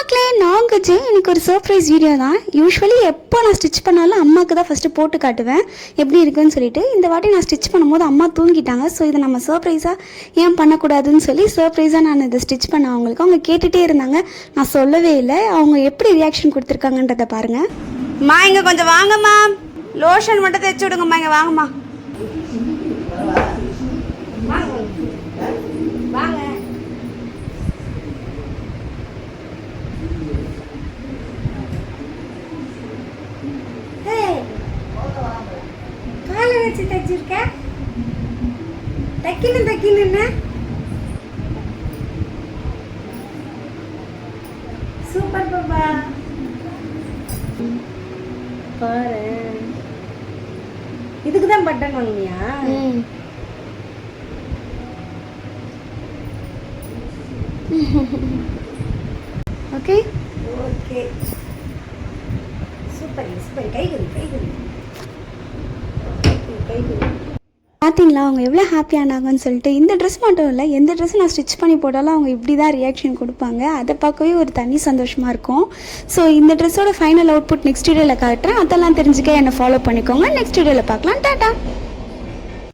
மக்களே நான் கஜு எனக்கு ஒரு சர்ப்ரைஸ் வீடியோ தான். யூஸ்வலி எப்போ நான் ஸ்டிச் பண்ணாலும் அம்மாவுக்கு தான் ஃபஸ்ட்டு போட்டு காட்டுவேன் எப்படி இருக்குன்னு சொல்லிட்டு. இந்த வாட்டி நான் ஸ்டிச் பண்ணும்போது அம்மா தூங்கிட்டாங்க. ஸோ இதை நம்ம சர்ப்ரைஸாக ஏன் பண்ணக்கூடாதுன்னு சொல்லி சர்ப்ரைஸாக நான் இதை ஸ்டிச் பண்ணேன் அவங்களுக்கு. அவங்க கேட்டுகிட்டே இருந்தாங்க, நான் சொல்லவே இல்லை. அவங்க எப்படி ரியாக்ஷன் கொடுத்துருக்காங்கன்றதை பாருங்கள். மா இங்கே கொஞ்சம் வாங்கம்மா, லோஷன் மட்டும் தைச்சி விடுங்கம்மா. இங்கே வாங்கம்மா, வாங்க. காலை வச்சு தைச்சிருக்க, தைக்கணும் சூப்பர் பாப்பா. பாரு, இதுக்கு தான் பட்டன் வாங்குனியா? Okay okay, super super. கை கொடு, கை கொடு, கை கொடு. பார்த்தீங்களா அவங்க எவ்வளோ ஹாப்பியானாங்கன்னு சொல்லிட்டு. இந்த ட்ரெஸ் மட்டும் இல்லை, எந்த ட்ரெஸ் நான் ஸ்டிச் பண்ணி போட்டாலும் அவங்க இப்படி தான் ரியாக்ஷன் கொடுப்பாங்க. அதை பார்க்கவே ஒரு தனி சந்தோஷமாக இருக்கும். ஸோ இந்த ட்ரெஸ்ஸோட ஃபைனல் அவுட்புட் நெக்ஸ்ட் வீடியோவில் காட்டுறேன். அதெல்லாம் தெரிஞ்சுக்க என்னை ஃபாலோ பண்ணிக்கோங்க. நெக்ஸ்ட் வீடியோவில் பார்க்கலாம். டாட்டா.